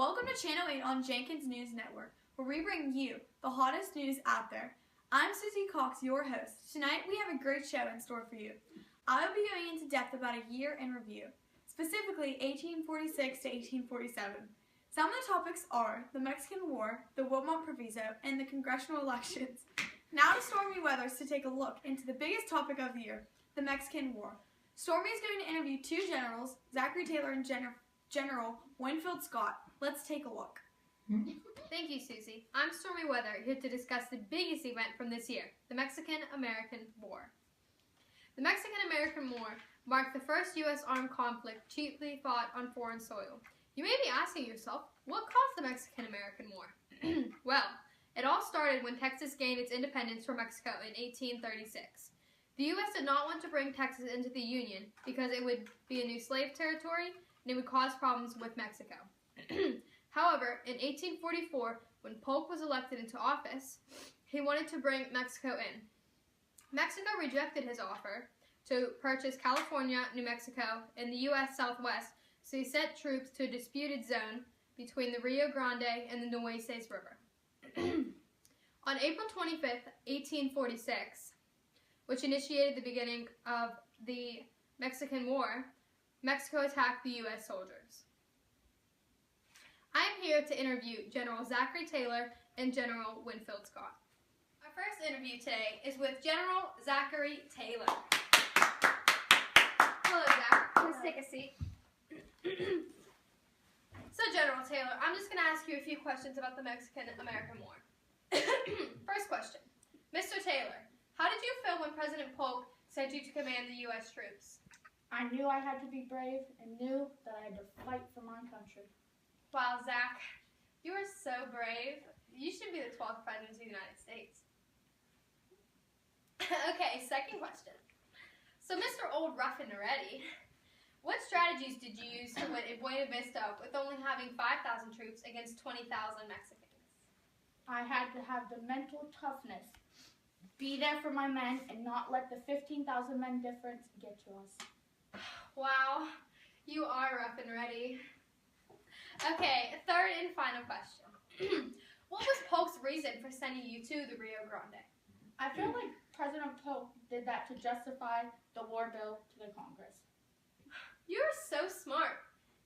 Welcome to Channel 8 on Jenkins News Network, where we bring you the hottest news out there. I'm Susie Cox, your host. Tonight we have a great show in store for you. I will be going into depth about a year in review, specifically 1846 to 1847. Some of the topics are the Mexican War, the Wilmot Proviso, and the congressional elections. Now to Stormy Weathers to take a look into the biggest topic of the year, the Mexican War. Stormy is going to interview two generals, Zachary Taylor and General Winfield Scott. Let's take a look. Thank you, Susie. I'm Stormy Weather, here to discuss the biggest event from this year, the Mexican-American War. The Mexican-American War marked the first U.S. armed conflict chiefly fought on foreign soil. You may be asking yourself, what caused the Mexican-American War? Well, it all started when Texas gained its independence from Mexico in 1836. The U.S. did not want to bring Texas into the Union because it would be a new slave territory and it would cause problems with Mexico. However, in 1844, when Polk was elected into office, he wanted to bring Mexico in. Mexico rejected his offer to purchase California, New Mexico, and the U.S. Southwest, so he sent troops to a disputed zone between the Rio Grande and the Nueces River. On April 25th, 1846, which initiated the beginning of the Mexican War, Mexico attacked the U.S. soldiers. I am here to interview General Zachary Taylor and General Winfield Scott. Our first interview today is with General Zachary Taylor. Hello, Zach. Please take a seat. So, General Taylor, I'm just going to ask you a few questions about the Mexican-American War. First question. Mr. Taylor, how did you feel when President Polk sent you to command the U.S. troops? I knew I had to be brave and knew that I had to fight for my country. Wow, Zach, you are so brave. You should be the 12th President of the United States. Okay, second question. So, Mr. Old Rough and Ready, what strategies did you use to win in Buena Vista with only having 5,000 troops against 20,000 Mexicans? I had to have the mental toughness, be there for my men, and not let the 15,000 men difference get to us. Wow, you are rough and ready. Okay, third and final question. What was Polk's reason for sending you to the Rio Grande? I feel like President Polk did that to justify the war bill to the Congress. You're so smart.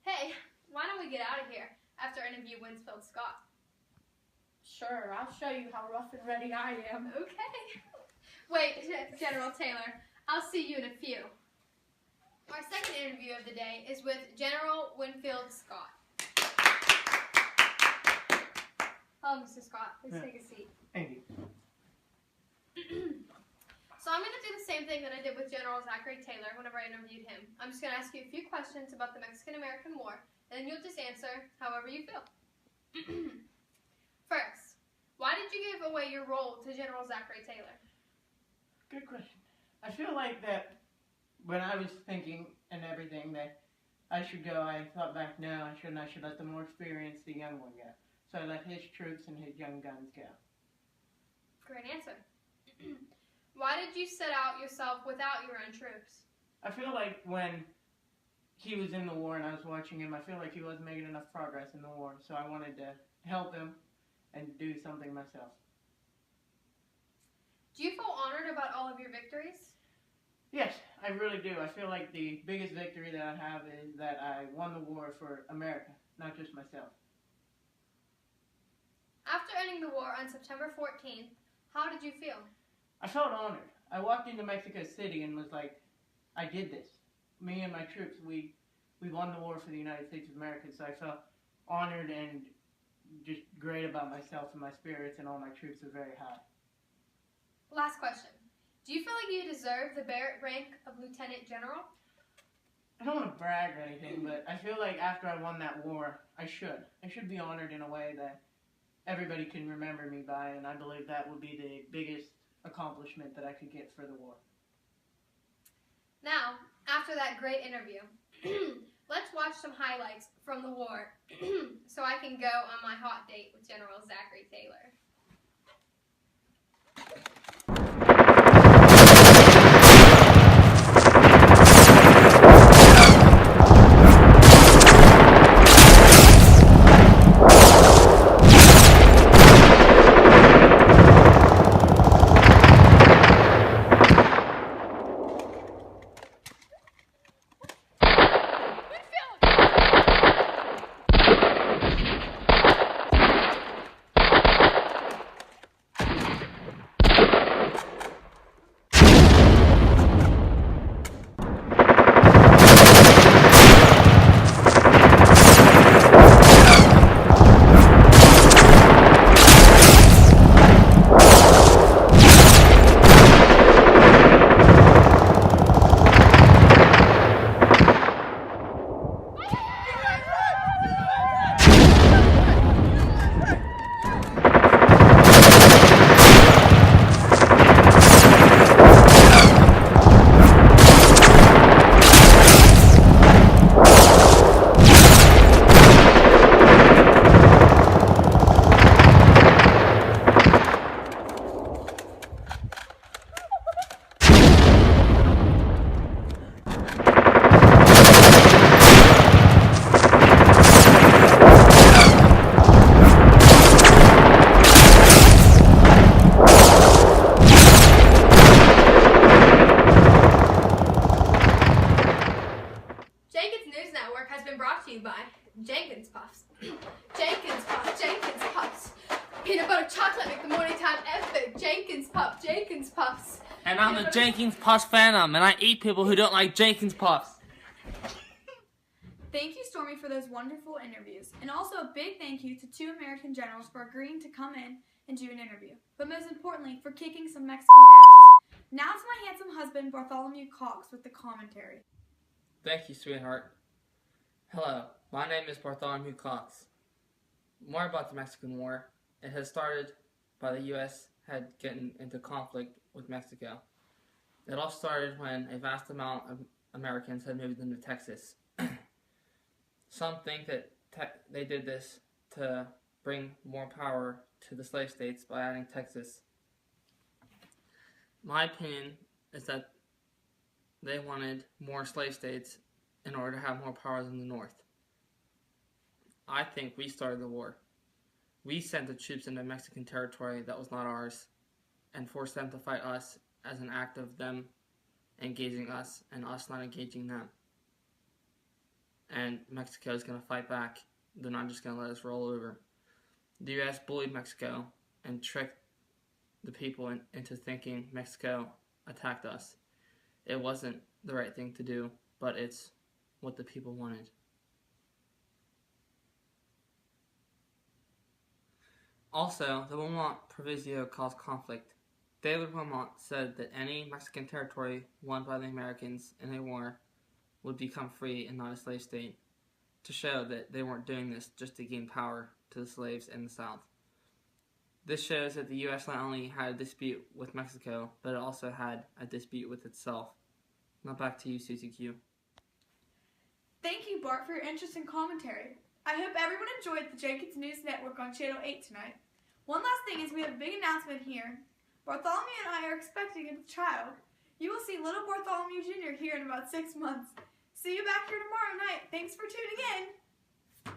Hey, why don't we get out of here after I interview Winfield Scott? Sure, I'll show you how rough and ready I am. Okay. Wait, General Taylor, I'll see you in a few. Our second interview of the day is with General Winfield Scott. Hello, Mr. Scott. Please take a seat. Thank you. So I'm going to do the same thing that I did with General Zachary Taylor whenever I interviewed him. I'm just going to ask you a few questions about the Mexican-American War, and then you'll just answer however you feel. First, why did you give away your role to General Zachary Taylor? Good question. I feel like that when I was thinking and everything that I should go, I thought back, no, I shouldn't. I should let the more experienced, the young one go. So I let his troops and his young guns go. Great answer. Why did you set out yourself without your own troops? I feel like when he was in the war and I was watching him, I feel like he wasn't making enough progress in the war. So I wanted to help him and do something myself. Do you feel honored about all of your victories? Yes, I really do. I feel like the biggest victory that I have is that I won the war for America, not just myself. After ending the war on September 14th, how did you feel? I felt honored. I walked into Mexico City and was like, I did this. Me and my troops, we won the war for the United States of America, so I felt honored and just great about myself, and my spirits and all my troops are very high. Last question. Do you feel like you deserve the merit rank of Lieutenant General? I don't want to brag or anything, but I feel like after I won that war, I should. I should be honored in a way that everybody can remember me by, and I believe that would be the biggest accomplishment that I could get for the war. Now, after that great interview, let's watch some highlights from the war so I can go on my hot date with General Zachary Taylor. Puffs. Jenkins Puffs, Jenkins Puffs. Peanut butter chocolate make the morning time epic. Jenkins Puffs, Jenkins Puffs. And I'm the Jenkins Puffs phantom, and I eat people who don't like Jenkins Puffs. Thank you, Stormy, for those wonderful interviews. And also a big thank you to 2 American generals for agreeing to come in and do an interview. But most importantly, for kicking some Mexican ass. Now to my handsome husband, Bartholomew Cox, with the commentary. Thank you, sweetheart. Hello, my name is Bartholomew Cox. More about the Mexican War. It has started by the U.S. had gotten into conflict with Mexico. It all started when a vast amount of Americans had moved into Texas. Some think that they did this to bring more power to the slave states by adding Texas. My opinion is that they wanted more slave states in order to have more power in the North. I think we started the war. We sent the troops into Mexican territory that was not ours and forced them to fight us as an act of them engaging us and us not engaging them. And Mexico is going to fight back. They're not just going to let us roll over. The U.S. bullied Mexico and tricked the people into thinking Mexico attacked us. It wasn't the right thing to do, but it's what the people wanted. Also, the Wilmot Proviso caused conflict. David Wilmot said that any Mexican territory won by the Americans in a war would become free and not a slave state, to show that they weren't doing this just to gain power to the slaves in the South. This shows that the U.S. not only had a dispute with Mexico, but it also had a dispute with itself. Now back to you, Susie Q. Thank you, Bart, for your interesting commentary. I hope everyone enjoyed the Jenkins News Network on Channel 8 tonight. One last thing is we have a big announcement here. Bartholomew and I are expecting a child. You will see little Bartholomew Jr. here in about 6 months. See you back here tomorrow night. Thanks for tuning in.